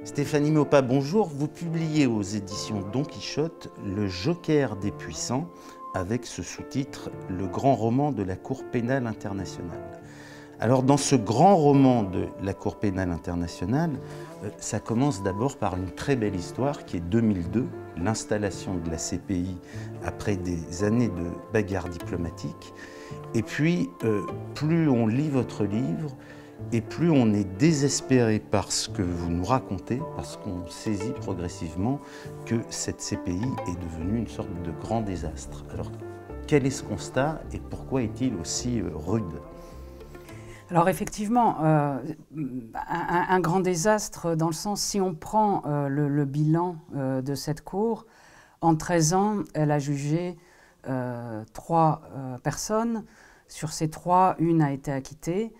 Stéphanie Maupas, bonjour. Vous publiez aux éditions Don Quichotte Le Joker des puissants avec ce sous-titre « Le grand roman de la Cour pénale internationale ». Alors dans ce grand roman de la Cour pénale internationale, ça commence d'abord par une très belle histoire qui est 2002, l'installation de la CPI après des années de bagarres diplomatiques. Et puis, plus on lit votre livre, et plus on est désespéré par ce que vous nous racontez, parce qu'on saisit progressivement que cette CPI est devenue une sorte de grand désastre. Alors, quel est ce constat et pourquoi est-il aussi rude ? Alors effectivement, un grand désastre dans le sens, si on prend le bilan de cette cour, en 13 ans, elle a jugé 3 personnes. Sur ces 3, une a été acquittée.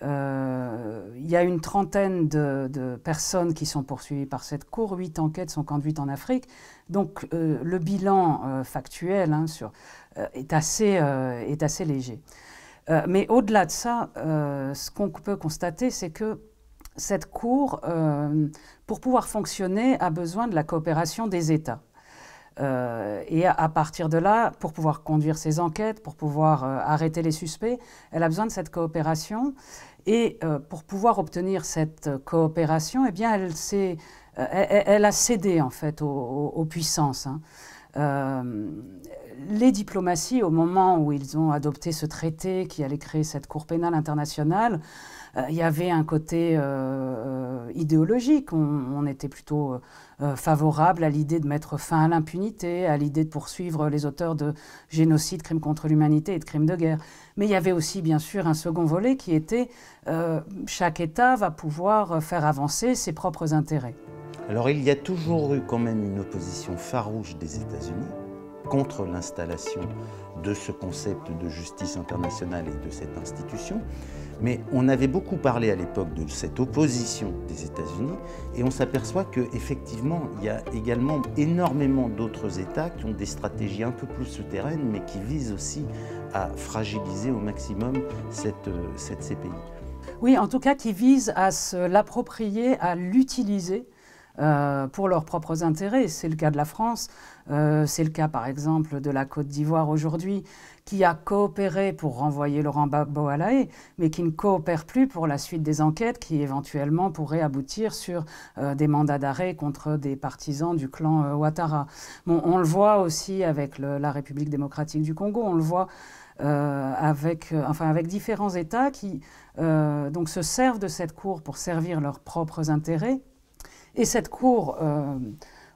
Il y a une trentaine de personnes qui sont poursuivies par cette cour, 8 enquêtes sont conduites en Afrique. Donc le bilan factuel est assez léger. Mais au-delà de ça, ce qu'on peut constater, c'est que cette cour, pour pouvoir fonctionner, a besoin de la coopération des États. Et à partir de là, pour pouvoir conduire ses enquêtes, pour pouvoir arrêter les suspects, elle a besoin de cette coopération. Et pour pouvoir obtenir cette coopération, eh bien, elle a cédé en fait aux puissances. Les diplomaties, au moment où ils ont adopté ce traité qui allait créer cette Cour pénale internationale, il y avait un côté idéologique. On était plutôt favorable à l'idée de mettre fin à l'impunité, à l'idée de poursuivre les auteurs de génocide, crimes contre l'humanité et de crimes de guerre. Mais il y avait aussi, bien sûr, un second volet qui était chaque État va pouvoir faire avancer ses propres intérêts. Alors il y a toujours eu quand même une opposition farouche des États-Unis contre l'installation de ce concept de justice internationale et de cette institution. Mais on avait beaucoup parlé à l'époque de cette opposition des États-Unis et on s'aperçoit qu'effectivement, il y a également énormément d'autres États qui ont des stratégies un peu plus souterraines mais qui visent aussi à fragiliser au maximum cette CPI. Oui, en tout cas qui visent à se l'approprier, à l'utiliser pour leurs propres intérêts. C'est le cas de la France, c'est le cas par exemple de la Côte d'Ivoire aujourd'hui, qui a coopéré pour renvoyer Laurent Gbagbo à La Haye, mais qui ne coopère plus pour la suite des enquêtes qui éventuellement pourraient aboutir sur des mandats d'arrêt contre des partisans du clan Ouattara. Bon, on le voit aussi avec la République démocratique du Congo, on le voit avec différents États qui donc se servent de cette cour pour servir leurs propres intérêts. Et cette cour,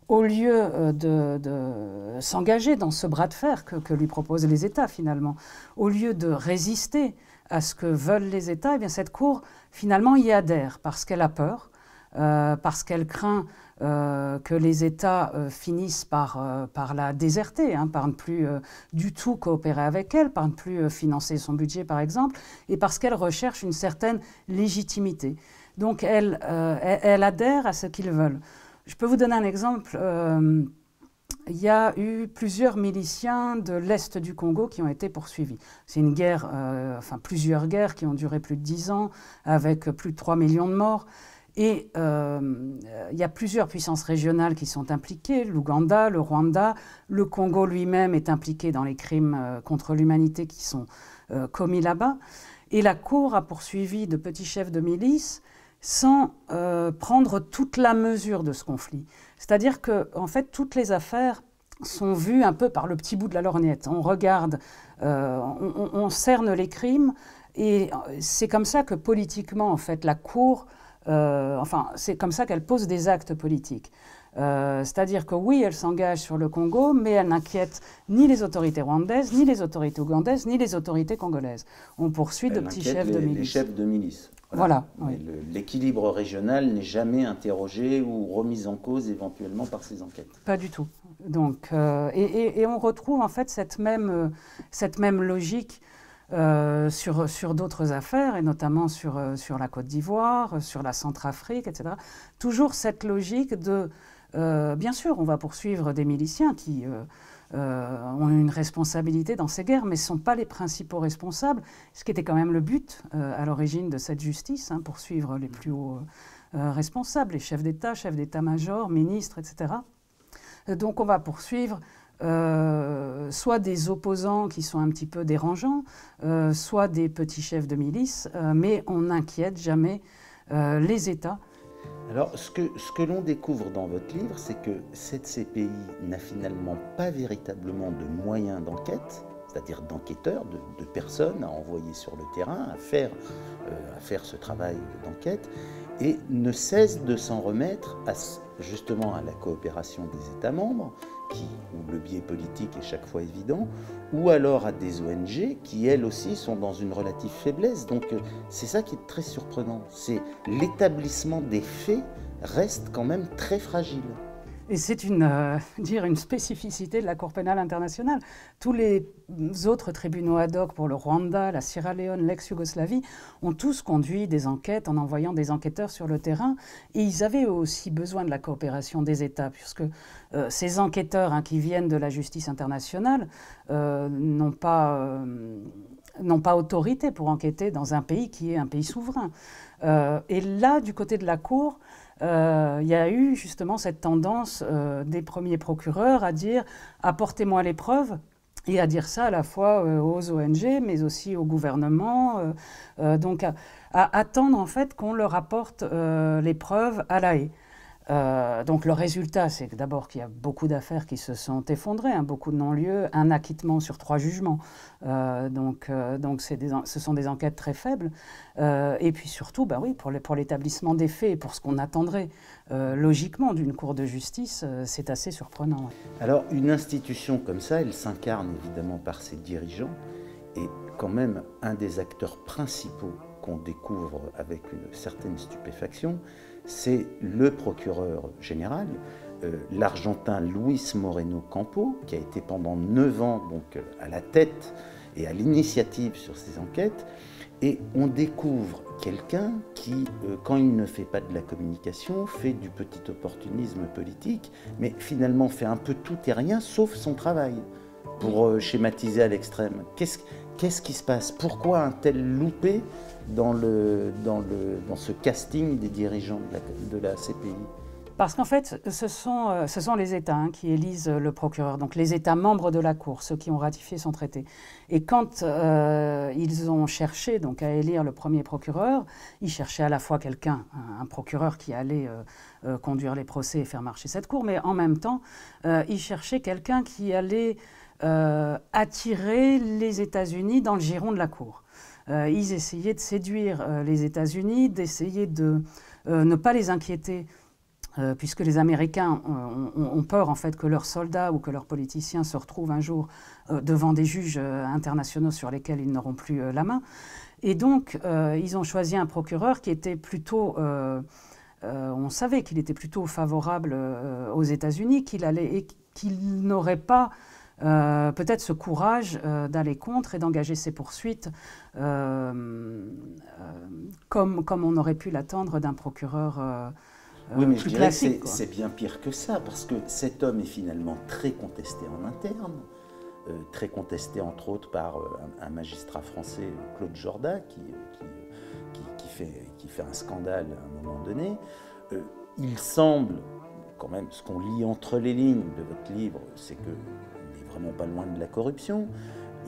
au lieu de s'engager dans ce bras de fer que lui proposent les États finalement, au lieu de résister à ce que veulent les États, eh bien cette cour finalement y adhère parce qu'elle a peur, parce qu'elle craint que les États finissent par la déserter, par ne plus du tout coopérer avec elle, par ne plus financer son budget par exemple, et parce qu'elle recherche une certaine légitimité. Donc elle adhère à ce qu'ils veulent. Je peux vous donner un exemple. Il y a eu plusieurs miliciens de l'Est du Congo qui ont été poursuivis. C'est une guerre, plusieurs guerres qui ont duré plus de 10 ans, avec plus de 3 millions de morts. Et il y a plusieurs puissances régionales qui sont impliquées, l'Ouganda, le Rwanda, le Congo lui-même est impliqué dans les crimes contre l'humanité qui sont commis là-bas. Et la Cour a poursuivi de petits chefs de milice sans prendre toute la mesure de ce conflit. C'est-à-dire que, en fait, toutes les affaires sont vues un peu par le petit bout de la lorgnette. On regarde, on cerne les crimes, et c'est comme ça que politiquement, en fait, la Cour, c'est comme ça qu'elle pose des actes politiques. C'est-à-dire que oui, elle s'engage sur le Congo, mais elle n'inquiète ni les autorités rwandaises, ni les autorités ougandaises, ni les autorités congolaises. On poursuit de petits chefs de milice. Les chefs de milice. Voilà. Oui. L'équilibre régional n'est jamais interrogé ou remis en cause éventuellement par ces enquêtes. Pas du tout. Donc, et on retrouve en fait cette même logique sur d'autres affaires, et notamment sur la Côte d'Ivoire, sur la Centrafrique, etc. Toujours cette logique de... bien sûr, on va poursuivre des miliciens qui ont une responsabilité dans ces guerres, mais ne sont pas les principaux responsables, ce qui était quand même le but à l'origine de cette justice, hein, poursuivre les plus hauts responsables, les chefs d'État, chefs d'état-major, ministres, etc. Donc on va poursuivre soit des opposants qui sont un petit peu dérangeants, soit des petits chefs de milice, mais on n'inquiète jamais les États. Alors, ce que l'on découvre dans votre livre, c'est que cette CPI n'a finalement pas véritablement de moyens d'enquête, c'est-à-dire d'enquêteurs, de personnes à envoyer sur le terrain, à faire ce travail d'enquête, et ne cesse de s'en remettre justement à la coopération des États membres, où le biais politique est chaque fois évident, ou alors à des ONG qui, elles aussi, sont dans une relative faiblesse. Donc c'est ça qui est très surprenant. C'est l'établissement des faits reste quand même très fragile. Et c'est une spécificité de la Cour pénale internationale. Tous les autres tribunaux ad hoc pour le Rwanda, la Sierra Leone, l'ex-Yougoslavie ont tous conduit des enquêtes en envoyant des enquêteurs sur le terrain. Et ils avaient aussi besoin de la coopération des États, puisque ces enquêteurs qui viennent de la justice internationale n'ont pas autorité pour enquêter dans un pays qui est un pays souverain. Et là, du côté de la Cour, il y a eu justement cette tendance des premiers procureurs à dire « apportez-moi les preuves », et à dire ça à la fois aux ONG, mais aussi au gouvernement, donc à attendre en fait qu'on leur apporte les preuves à la haie. Donc le résultat, c'est d'abord qu'il y a beaucoup d'affaires qui se sont effondrées, beaucoup de non-lieux, un acquittement sur 3 jugements. Donc ce sont des enquêtes très faibles. Et puis surtout, oui, pour l'établissement des faits, pour ce qu'on attendrait logiquement d'une cour de justice, c'est assez surprenant. Alors une institution comme ça, elle s'incarne évidemment par ses dirigeants, et quand même un des acteurs principaux qu'on découvre avec une certaine stupéfaction, c'est le procureur général, l'Argentin Luis Moreno Campo, qui a été pendant 9 ans donc, à la tête et à l'initiative sur ces enquêtes. Et on découvre quelqu'un qui, quand il ne fait pas de la communication, fait du petit opportunisme politique, mais finalement fait un peu tout et rien, sauf son travail, pour schématiser à l'extrême. Qu'est-ce qui se passe? Pourquoi un tel loupé dans ce casting des dirigeants de la CPI? Parce qu'en fait, ce sont les États qui élisent le procureur, donc les États membres de la Cour, ceux qui ont ratifié son traité. Et quand ils ont cherché donc, à élire le premier procureur, ils cherchaient à la fois quelqu'un, un procureur qui allait conduire les procès et faire marcher cette Cour, mais en même temps, ils cherchaient quelqu'un qui allait attirer les États-Unis dans le giron de la Cour. Ils essayaient de séduire les États-Unis, d'essayer de ne pas les inquiéter, puisque les Américains ont peur en fait que leurs soldats ou que leurs politiciens se retrouvent un jour devant des juges internationaux sur lesquels ils n'auront plus la main. Et donc, ils ont choisi un procureur qui était plutôt... on savait qu'il était plutôt favorable aux États-Unis, qu'il n'aurait pas peut-être ce courage d'aller contre et d'engager ses poursuites comme on aurait pu l'attendre d'un procureur oui, mais je dirais classique, que c'est bien pire que ça, parce que cet homme est finalement très contesté en interne, très contesté entre autres par un magistrat français, Claude Jorda, qui fait un scandale à un moment donné. Il semble, quand même, ce qu'on lit entre les lignes de votre livre, c'est qu'il n'est vraiment pas loin de la corruption.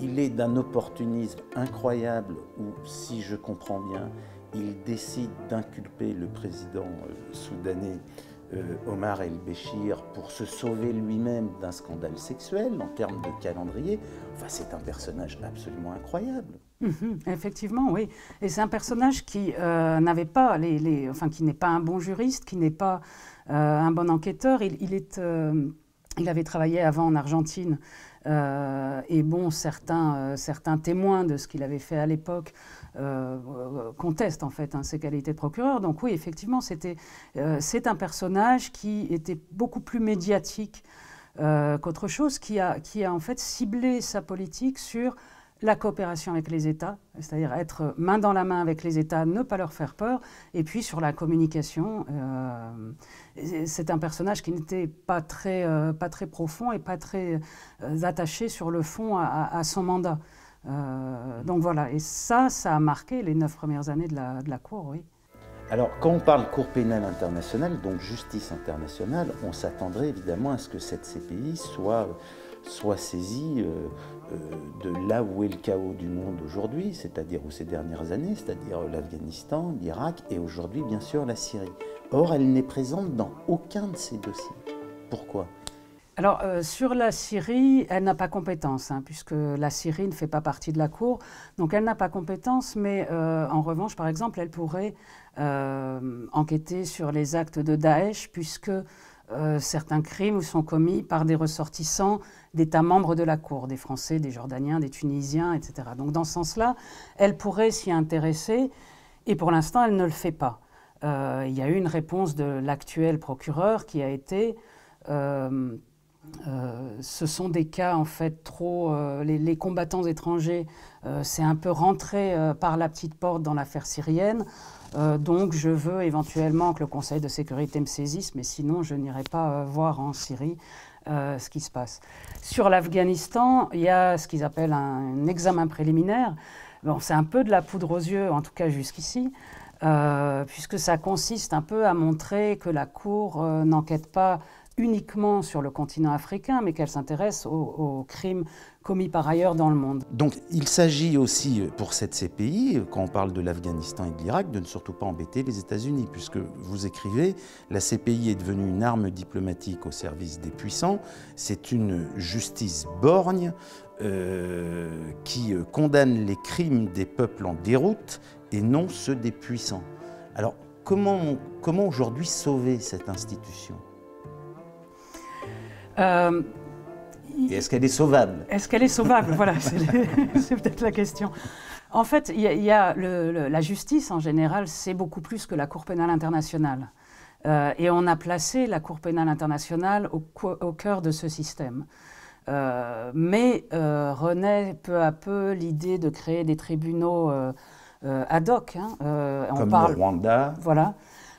Il est d'un opportunisme incroyable où, si je comprends bien, il décide d'inculper le président soudanais Omar el-Béchir pour se sauver lui-même d'un scandale sexuel en termes de calendrier. Enfin, c'est un personnage absolument incroyable. Effectivement, oui. Et c'est un personnage qui n'avait pas qui n'est pas un bon juriste, qui n'est pas un bon enquêteur. Il avait travaillé avant en Argentine. Et bon, certains témoins de ce qu'il avait fait à l'époque contestent en fait ses qualités de procureur. Donc oui, effectivement, c'est un personnage qui était beaucoup plus médiatique qu'autre chose, qui a en fait ciblé sa politique sur la coopération avec les États, c'est-à-dire être main dans la main avec les États, ne pas leur faire peur, et puis sur la communication, c'est un personnage qui n'était pas très profond et pas très attaché sur le fond à son mandat. Donc voilà, et ça a marqué les 9 premières années de la Cour, oui. Alors, quand on parle Cour pénale internationale, donc justice internationale, on s'attendrait évidemment à ce que cette CPI soit saisie de là où est le chaos du monde aujourd'hui, c'est-à-dire où ces dernières années, c'est-à-dire l'Afghanistan, l'Irak et aujourd'hui, bien sûr, la Syrie. Or, elle n'est présente dans aucun de ces dossiers. Pourquoi ? Alors, sur la Syrie, elle n'a pas compétence, hein, puisque la Syrie ne fait pas partie de la Cour. Donc, elle n'a pas compétence, mais en revanche, par exemple, elle pourrait enquêter sur les actes de Daesh, puisque certains crimes sont commis par des ressortissants d'États membres de la Cour, des Français, des Jordaniens, des Tunisiens, etc. Donc, dans ce sens-là, elle pourrait s'y intéresser, et pour l'instant, elle ne le fait pas. Il y a eu une réponse de l'actuel procureur qui a été... ce sont des cas en fait trop... les combattants étrangers, c'est un peu rentré par la petite porte dans l'affaire syrienne, donc je veux éventuellement que le Conseil de sécurité me saisisse, mais sinon je n'irai pas voir en Syrie ce qui se passe. Sur l'Afghanistan, il y a ce qu'ils appellent un examen préliminaire. Bon, c'est un peu de la poudre aux yeux, en tout cas jusqu'ici, puisque ça consiste un peu à montrer que la Cour n'enquête pas uniquement sur le continent africain, mais qu'elle s'intéresse aux crimes commis par ailleurs dans le monde. Donc il s'agit aussi pour cette CPI, quand on parle de l'Afghanistan et de l'Irak, de ne surtout pas embêter les États-Unis, puisque vous écrivez, la CPI est devenue une arme diplomatique au service des puissants, c'est une justice borgne qui condamne les crimes des peuples en déroute et non ceux des puissants. Alors comment aujourd'hui sauver cette institution ? Et est-ce qu'elle est sauvable ? Est-ce qu'elle est sauvable ? Voilà, c'est peut-être la question. En fait, la justice, en général, c'est beaucoup plus que la Cour pénale internationale. Et on a placé la Cour pénale internationale au cœur de ce système. Mais renaît peu à peu l'idée de créer des tribunaux ad hoc. Comme le Rwanda. Voilà.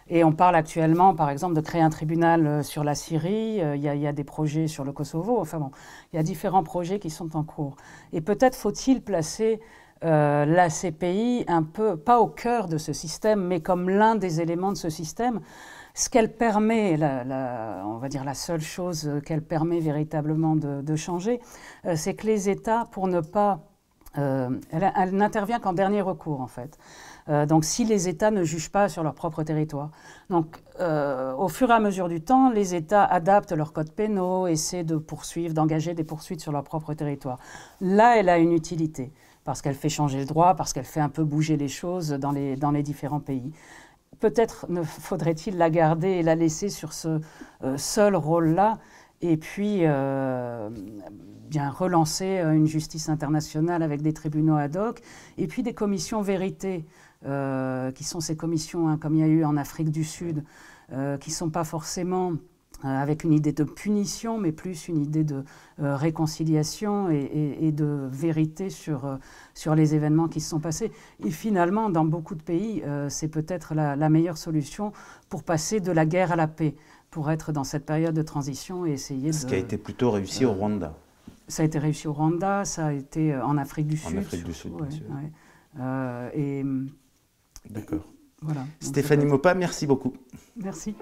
Et on parle actuellement, par exemple, de créer un tribunal sur la Syrie. Il y a des projets sur le Kosovo. Enfin bon, il y a différents projets qui sont en cours. Et peut-être faut-il placer la CPI un peu, pas au cœur de ce système, mais comme l'un des éléments de ce système. Ce qu'elle permet, on va dire la seule chose qu'elle permet véritablement de changer, c'est que les États, pour ne pas... elle n'intervient qu'en dernier recours, en fait. Donc si les États ne jugent pas sur leur propre territoire. Donc au fur et à mesure du temps, les États adaptent leurs codes pénaux, essaient d'engager des poursuites sur leur propre territoire. Là, elle a une utilité, parce qu'elle fait changer le droit, parce qu'elle fait un peu bouger les choses dans les différents pays. Peut-être faudrait-il la garder et la laisser sur ce seul rôle-là, et puis bien relancer une justice internationale avec des tribunaux ad hoc, et puis des commissions vérité, qui sont ces commissions, comme il y a eu en Afrique du Sud, qui ne sont pas forcément avec une idée de punition, mais plus une idée de réconciliation et de vérité sur les événements qui se sont passés. Et finalement, dans beaucoup de pays, c'est peut-être la meilleure solution pour passer de la guerre à la paix, pour être dans cette période de transition et essayer Ce qui a été plutôt réussi au Rwanda. Ça a été réussi au Rwanda, ça a été en Afrique du Sud. En Afrique du Sud, bien sûr. Ouais. D'accord. Voilà. Stéphanie Maupas, merci beaucoup. Merci.